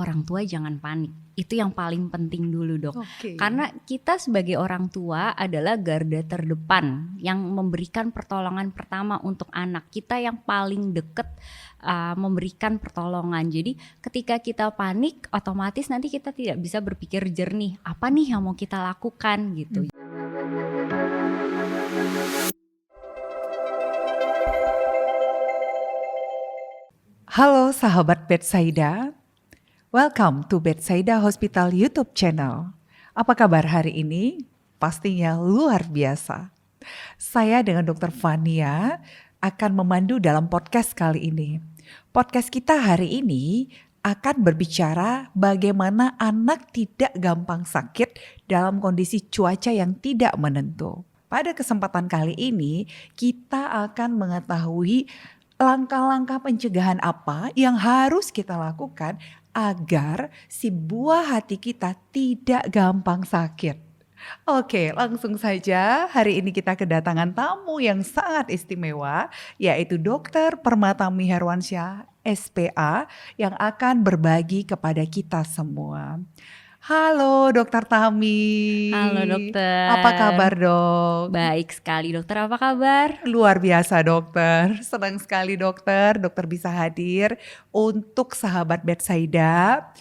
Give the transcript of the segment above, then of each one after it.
orang tua jangan panik. Itu yang paling penting dulu dok. Oke. Karena kita sebagai orang tua adalah garda terdepan yang memberikan pertolongan pertama untuk anak. Kita yang paling deket memberikan pertolongan. Jadi ketika kita panik, otomatis nanti kita tidak bisa berpikir jernih. Apa nih yang mau kita lakukan gitu. Halo sahabat Betsaida, welcome to Betsaida Hospital YouTube channel. Apa kabar hari ini? Pastinya luar biasa. Saya dengan Dr. Fania akan memandu dalam podcast kali ini. Podcast kita hari ini akan berbicara bagaimana anak tidak gampang sakit dalam kondisi cuaca yang tidak menentu. Pada kesempatan kali ini kita akan mengetahui langkah-langkah pencegahan apa yang harus kita lakukan agar si buah hati kita tidak gampang sakit. Oke, langsung saja hari ini kita kedatangan tamu yang sangat istimewa, yaitu Dr. Permatami Herwansyah, SPA, yang akan berbagi kepada kita semua. Halo Dokter Tami. Halo dokter. Apa kabar dok? Baik sekali dokter, apa kabar? Luar biasa dokter, senang sekali dokter bisa hadir untuk sahabat Betsaida.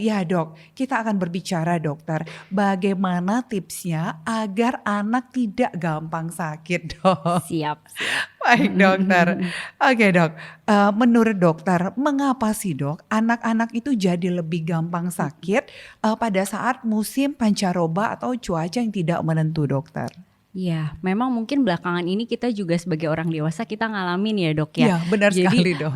Ya dok, kita akan berbicara dokter, bagaimana tipsnya agar anak tidak gampang sakit dok. Siap. Baik dokter, oke dok, menurut dokter mengapa sih dok anak-anak itu jadi lebih gampang sakit pada saat musim pancaroba atau cuaca yang tidak menentu dokter? Ya, memang mungkin belakangan ini kita juga sebagai orang dewasa kita ngalamin ya dok ya. Iya benar sekali dok.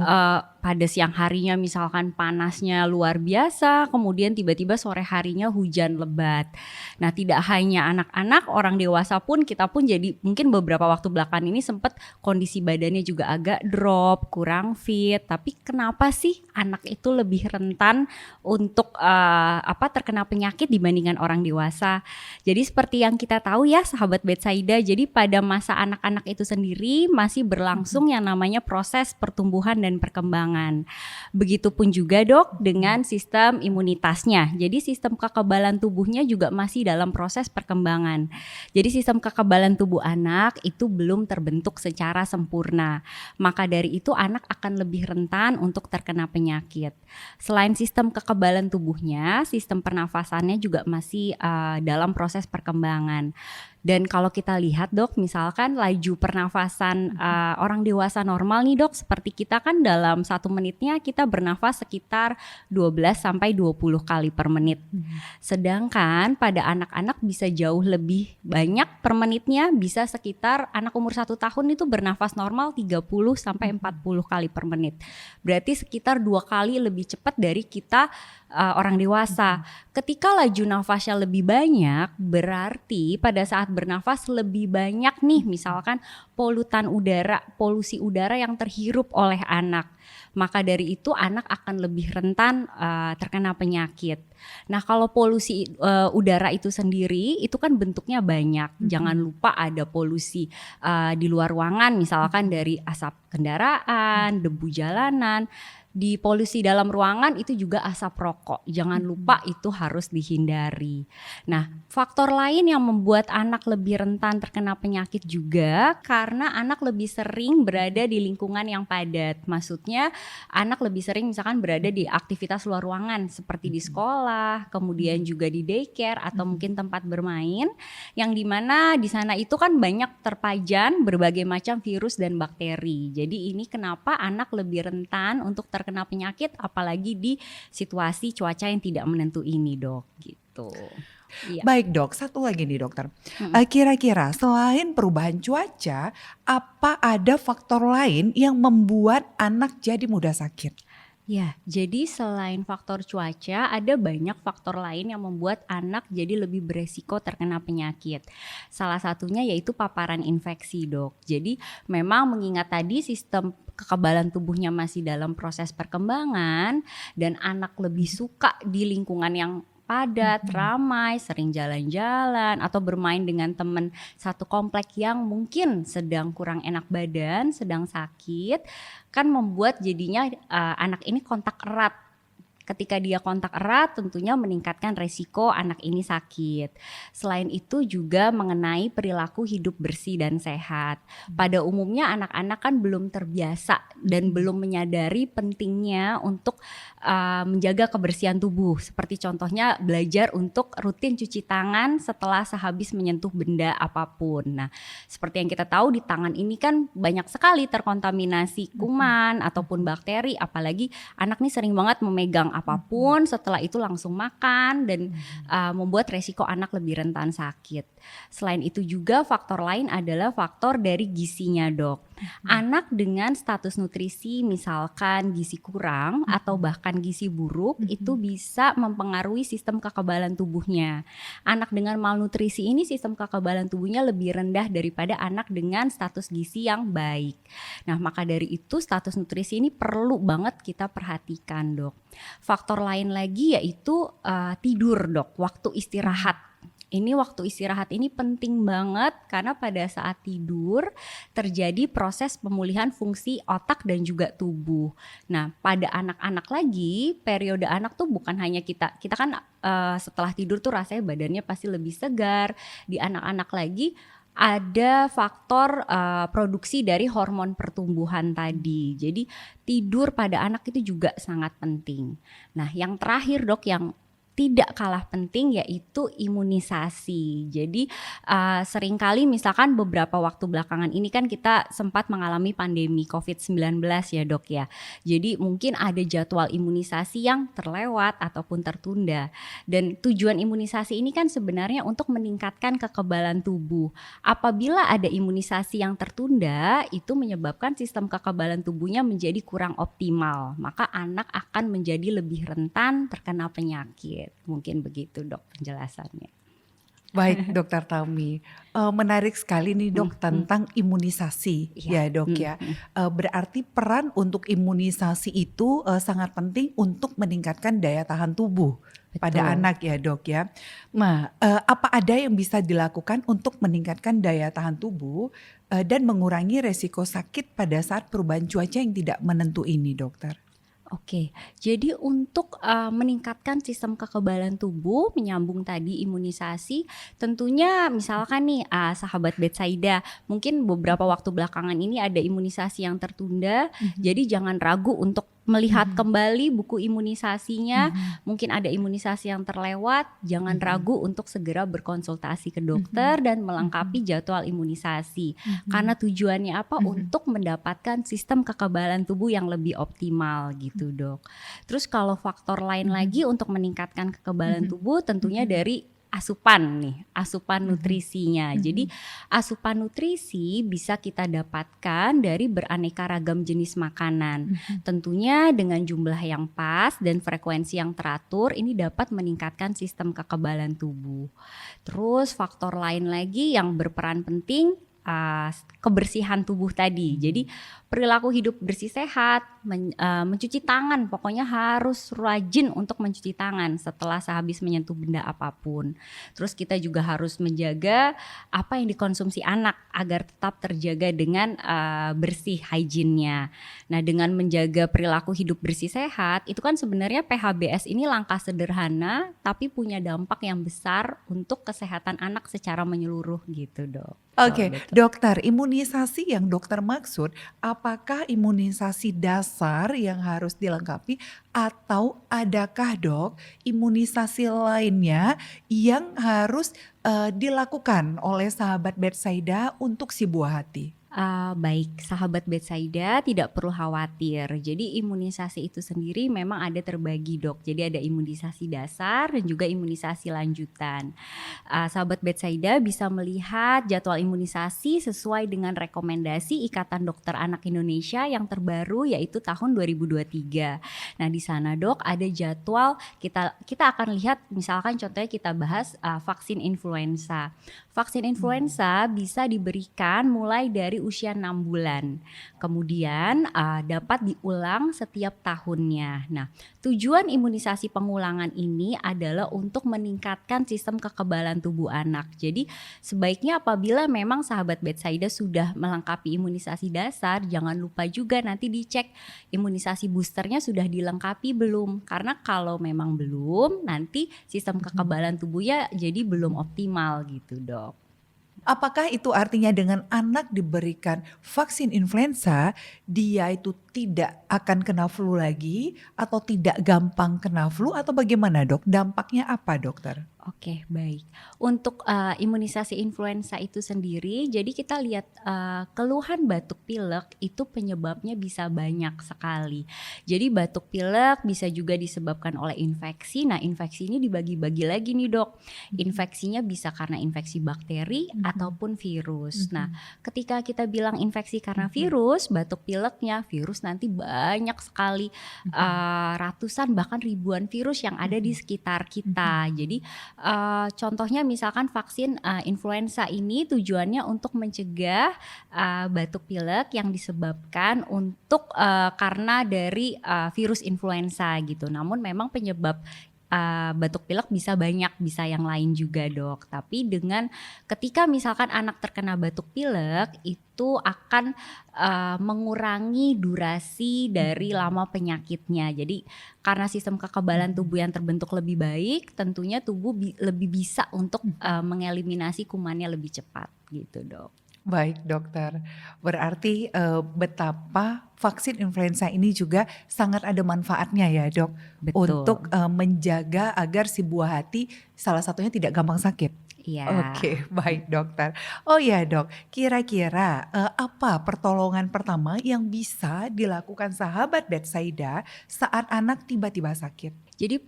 Pada siang harinya misalkan panasnya luar biasa, kemudian tiba-tiba sore harinya hujan lebat. Nah tidak hanya anak-anak, orang dewasa pun kita pun jadi mungkin beberapa waktu belakangan ini sempat kondisi badannya juga agak drop, kurang fit. Tapi kenapa sih anak itu lebih rentan untuk terkena penyakit dibandingkan orang dewasa? Jadi seperti yang kita tahu ya sahabat Betsaida, jadi pada masa anak-anak itu sendiri masih berlangsung yang namanya proses pertumbuhan dan perkembangan. Begitupun juga dok dengan sistem imunitasnya. Jadi sistem kekebalan tubuhnya juga masih dalam proses perkembangan. Jadi sistem kekebalan tubuh anak itu belum terbentuk secara sempurna. Maka dari itu anak akan lebih rentan untuk terkena penyakit. Selain sistem kekebalan tubuhnya, sistem pernafasannya juga masih dalam proses perkembangan. Dan kalau kita lihat dok, misalkan laju pernafasan orang dewasa normal nih dok, seperti kita kan dalam 1 menitnya kita bernafas sekitar 12 sampai 20 kali per menit. Sedangkan pada anak-anak bisa jauh lebih banyak per menitnya, bisa sekitar anak umur 1 tahun itu bernafas normal 30 sampai 40 kali per menit. Berarti sekitar 2 kali lebih cepat dari kita orang dewasa. Ketika laju nafasnya lebih banyak, berarti pada saat bernafas lebih banyak nih misalkan polusi udara yang terhirup oleh anak. Maka dari itu anak akan lebih rentan terkena penyakit. Nah kalau polusi udara itu sendiri itu kan bentuknya banyak. Jangan lupa ada polusi di luar ruangan, misalkan dari asap kendaraan, debu jalanan. Di polusi dalam ruangan itu juga asap rokok. Jangan lupa itu harus dihindari. Nah, faktor lain yang membuat anak lebih rentan terkena penyakit juga karena anak lebih sering berada di lingkungan yang padat. Maksudnya anak lebih sering misalkan berada di aktivitas luar ruangan seperti di sekolah, kemudian juga di daycare atau mungkin tempat bermain yang dimana di sana itu kan banyak terpajan berbagai macam virus dan bakteri. Jadi ini kenapa anak lebih rentan untuk terkena penyakit apalagi di situasi cuaca yang tidak menentu ini dok gitu. Iya. Baik dok, satu lagi nih dokter. Kira-kira selain perubahan cuaca, apa ada faktor lain yang membuat anak jadi mudah sakit? Ya, jadi selain faktor cuaca, ada banyak faktor lain yang membuat anak jadi lebih beresiko terkena penyakit. Salah satunya yaitu paparan infeksi, dok. Jadi memang mengingat tadi sistem kekebalan tubuhnya masih dalam proses perkembangan dan anak lebih suka di lingkungan yang padat, ramai, sering jalan-jalan atau bermain dengan teman satu komplek yang mungkin sedang kurang enak badan, sedang sakit, kan membuat jadinya anak ini kontak erat Ketika dia kontak erat tentunya meningkatkan resiko anak ini sakit. Selain itu juga mengenai perilaku hidup bersih dan sehat. Pada umumnya anak-anak kan belum terbiasa dan belum menyadari pentingnya untuk menjaga kebersihan tubuh. Seperti contohnya belajar untuk rutin cuci tangan setelah sehabis menyentuh benda apapun. Nah, seperti yang kita tahu di tangan ini kan banyak sekali terkontaminasi kuman ataupun bakteri, apalagi anak nih sering banget memegang apapun, setelah itu langsung makan dan membuat resiko anak lebih rentan sakit. Selain itu juga faktor lain adalah faktor dari gizinya, Dok. Anak dengan status nutrisi misalkan gizi kurang atau bahkan gizi buruk itu bisa mempengaruhi sistem kekebalan tubuhnya. Anak dengan malnutrisi ini sistem kekebalan tubuhnya lebih rendah daripada anak dengan status gizi yang baik. Nah, maka dari itu status nutrisi ini perlu banget kita perhatikan, Dok. Faktor lain lagi yaitu tidur, Dok, waktu istirahat. Ini waktu istirahat ini penting banget karena pada saat tidur terjadi proses pemulihan fungsi otak dan juga tubuh. Nah, pada anak-anak lagi, periode anak tuh bukan hanya kita kan setelah tidur tuh rasanya badannya pasti lebih segar. Di anak-anak lagi ada faktor produksi dari hormon pertumbuhan tadi. Jadi tidur pada anak itu juga sangat penting. Nah, yang terakhir, Dok, yang tidak kalah penting yaitu imunisasi. Jadi seringkali misalkan beberapa waktu belakangan ini kan kita sempat mengalami pandemi COVID-19 ya, Dok ya. Jadi mungkin ada jadwal imunisasi yang terlewat ataupun tertunda. Dan tujuan imunisasi ini kan sebenarnya untuk meningkatkan kekebalan tubuh. Apabila ada imunisasi yang tertunda, itu menyebabkan sistem kekebalan tubuhnya menjadi kurang optimal. Maka anak akan menjadi lebih rentan terkena penyakit. Mungkin begitu, Dok, penjelasannya. Baik, Dokter Tami. Menarik sekali nih, Dok, tentang imunisasi ya, Dok ya. Berarti peran untuk imunisasi itu sangat penting untuk meningkatkan daya tahan tubuh pada anak ya, Dok ya. Nah, apa ada yang bisa dilakukan untuk meningkatkan daya tahan tubuh dan mengurangi resiko sakit pada saat perubahan cuaca yang tidak menentu ini, Dokter? Oke, jadi untuk meningkatkan sistem kekebalan tubuh, menyambung tadi imunisasi, tentunya misalkan nih sahabat Betsaida, mungkin beberapa waktu belakangan ini ada imunisasi yang tertunda, jadi jangan ragu untuk melihat kembali buku imunisasinya. Mungkin ada imunisasi yang terlewat, jangan ragu untuk segera berkonsultasi ke dokter dan melengkapi jadwal imunisasi. Karena tujuannya apa? Untuk mendapatkan sistem kekebalan tubuh yang lebih optimal gitu, Dok. Terus kalau faktor lain lagi untuk meningkatkan kekebalan tubuh tentunya dari asupan nutrisinya. Jadi asupan nutrisi bisa kita dapatkan dari beraneka ragam jenis makanan. Tentunya dengan jumlah yang pas dan frekuensi yang teratur ini dapat meningkatkan sistem kekebalan tubuh. Terus faktor lain lagi yang berperan penting kebersihan tubuh tadi. Jadi perilaku hidup bersih sehat, mencuci tangan, pokoknya harus rajin untuk mencuci tangan setelah sehabis menyentuh benda apapun. Terus kita juga harus menjaga apa yang dikonsumsi anak agar tetap terjaga dengan bersih, hygiene-nya. Nah, dengan menjaga perilaku hidup bersih sehat, itu kan sebenarnya PHBS ini langkah sederhana tapi punya dampak yang besar untuk kesehatan anak secara menyeluruh gitu, Dok. Oke, Dokter, imunisasi yang dokter maksud, apakah imunisasi dasar yang harus dilengkapi atau adakah, Dok, imunisasi lainnya yang harus dilakukan oleh sahabat Betsaida untuk si buah hati? Baik, sahabat Betsaida tidak perlu khawatir. Jadi imunisasi itu sendiri memang ada terbagi, Dok. Jadi ada imunisasi dasar dan juga imunisasi lanjutan. Sahabat Betsaida bisa melihat jadwal imunisasi sesuai dengan rekomendasi Ikatan Dokter Anak Indonesia yang terbaru yaitu tahun 2023. Nah, di sana, Dok, ada jadwal kita akan lihat misalkan contohnya kita bahas vaksin influenza. Vaksin influenza bisa diberikan mulai dari usia 6 bulan. Kemudian dapat diulang setiap tahunnya. Nah, tujuan imunisasi pengulangan ini adalah untuk meningkatkan sistem kekebalan tubuh anak. Jadi sebaiknya apabila memang sahabat Betsaida sudah melengkapi imunisasi dasar, jangan lupa juga nanti dicek imunisasi boosternya sudah dilengkapi belum. Karena kalau memang belum, nanti sistem kekebalan tubuhnya jadi belum optimal gitu, Dok. Apakah itu artinya dengan anak diberikan vaksin influenza, dia itu tidak akan kena flu lagi atau tidak gampang kena flu atau bagaimana dok? Dampaknya apa dokter? Oke, baik. Untuk imunisasi influenza itu sendiri, jadi kita lihat keluhan batuk pilek itu penyebabnya bisa banyak sekali. Jadi batuk pilek bisa juga disebabkan oleh infeksi. Nah, infeksi ini dibagi-bagi lagi nih dok. Infeksinya bisa karena infeksi bakteri ataupun virus. Nah, ketika kita bilang infeksi karena virus, batuk pileknya virus nanti banyak sekali, ratusan bahkan ribuan virus yang ada di sekitar kita. Jadi contohnya misalkan vaksin influenza ini tujuannya untuk mencegah batuk pilek yang disebabkan karena dari virus influenza gitu. Namun memang penyebab batuk pilek bisa banyak, bisa yang lain juga dok. Tapi ketika misalkan anak terkena batuk pilek itu akan mengurangi durasi dari lama penyakitnya. Jadi karena sistem kekebalan tubuh yang terbentuk lebih baik, tentunya tubuh lebih bisa untuk mengeliminasi kumannya lebih cepat gitu dok. Baik dokter, berarti betapa vaksin influenza ini juga sangat ada manfaatnya ya dok. Betul. Untuk menjaga agar si buah hati salah satunya tidak gampang sakit. Iya. Oke, baik dokter. Oh ya dok, kira-kira apa pertolongan pertama yang bisa dilakukan sahabat Betsaida saat anak tiba-tiba sakit? Jadi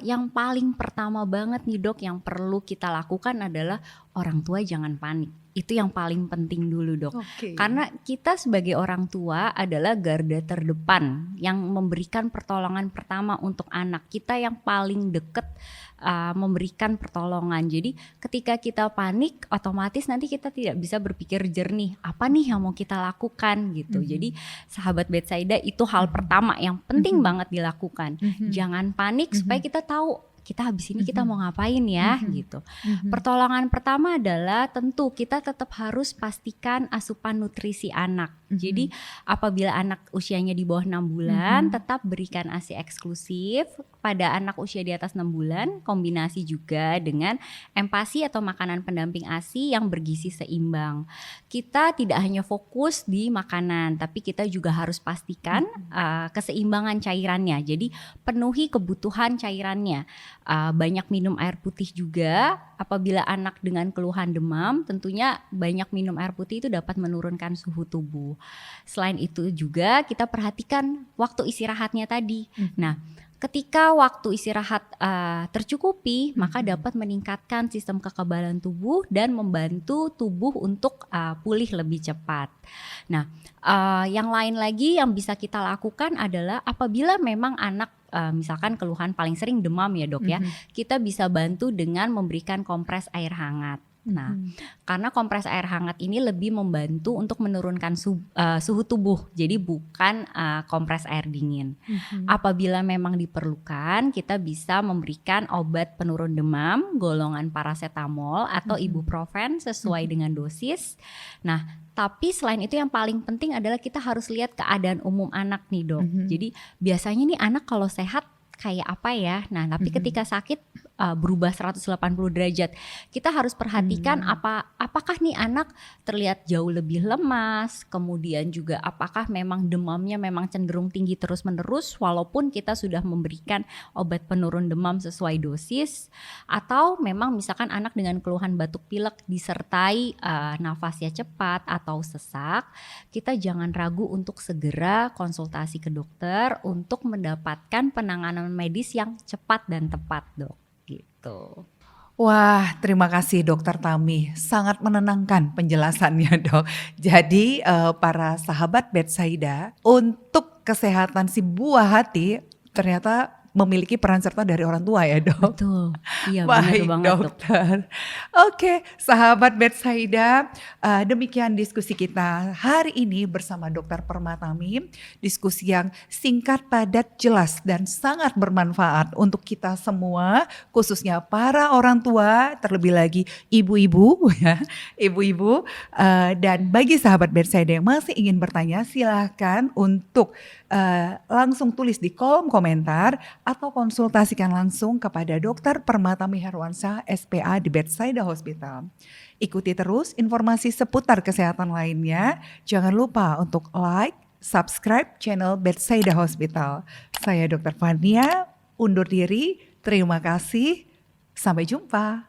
yang paling pertama banget nih dok yang perlu kita lakukan adalah orang tua jangan panik. Itu yang paling penting dulu dok. Oke. Karena kita sebagai orang tua adalah garda terdepan yang memberikan pertolongan pertama untuk anak. Kita yang paling deket memberikan pertolongan. Jadi ketika kita panik otomatis nanti kita tidak bisa berpikir jernih. Apa nih yang mau kita lakukan gitu. Jadi sahabat Betsaida itu hal pertama yang penting banget dilakukan. Jangan panik supaya kita tahu kita habis ini kita mau ngapain ya gitu. Pertolongan pertama adalah tentu kita tetap harus pastikan asupan nutrisi anak. Jadi apabila anak usianya di bawah 6 bulan tetap berikan ASI eksklusif. Pada anak usia di atas 6 bulan kombinasi juga dengan empasi atau makanan pendamping ASI yang bergizi seimbang. Kita tidak hanya fokus di makanan tapi kita juga harus pastikan keseimbangan cairannya. Jadi penuhi kebutuhan cairannya. Banyak minum air putih juga. Apabila anak dengan keluhan demam tentunya banyak minum air putih itu dapat menurunkan suhu tubuh. Selain itu juga kita perhatikan waktu istirahatnya tadi. Nah, ketika waktu istirahat tercukupi maka dapat meningkatkan sistem kekebalan tubuh dan membantu tubuh untuk pulih lebih cepat. Nah, yang lain lagi yang bisa kita lakukan adalah apabila memang anak misalkan keluhan paling sering demam ya dok ya, kita bisa bantu dengan memberikan kompres air hangat. Nah, karena kompres air hangat ini lebih membantu untuk menurunkan suhu tubuh, jadi bukan kompres air dingin. Apabila memang diperlukan, kita bisa memberikan obat penurun demam, golongan paracetamol atau ibuprofen sesuai dengan dosis. Nah, tapi selain itu yang paling penting adalah kita harus lihat keadaan umum anak nih dok. Jadi biasanya nih anak kalau sehat kayak apa ya. Nah, tapi ketika sakit berubah 180 derajat. Kita harus perhatikan apakah nih anak terlihat jauh lebih lemas, kemudian juga apakah memang demamnya memang cenderung tinggi terus-menerus walaupun kita sudah memberikan obat penurun demam sesuai dosis, atau memang misalkan anak dengan keluhan batuk pilek disertai nafasnya cepat atau sesak, kita jangan ragu untuk segera konsultasi ke dokter untuk mendapatkan penanganan medis yang cepat dan tepat, dok. Gitu. Wah, terima kasih Dokter Tami. Sangat menenangkan penjelasannya, Dok. Jadi para sahabat Betsaida, untuk kesehatan si buah hati ternyata memiliki peran serta dari orang tua ya dok. Betul. Iya benar Baik banget dok. dokter. Oke, sahabat Betsaida, demikian diskusi kita hari ini bersama Dokter Permatami. Diskusi yang singkat, padat, jelas dan sangat bermanfaat untuk kita semua, khususnya para orang tua, terlebih lagi ibu-ibu ya, ibu-ibu. Dan bagi sahabat Betsaida yang masih ingin bertanya, silahkan untuk langsung tulis di kolom komentar atau konsultasikan langsung kepada Dokter Permatami Herwansyah SPA di Betsaida Hospital. Ikuti terus informasi seputar kesehatan lainnya. Jangan lupa untuk like, subscribe channel Betsaida Hospital. Saya Dr. Fania, undur diri. Terima kasih. Sampai jumpa.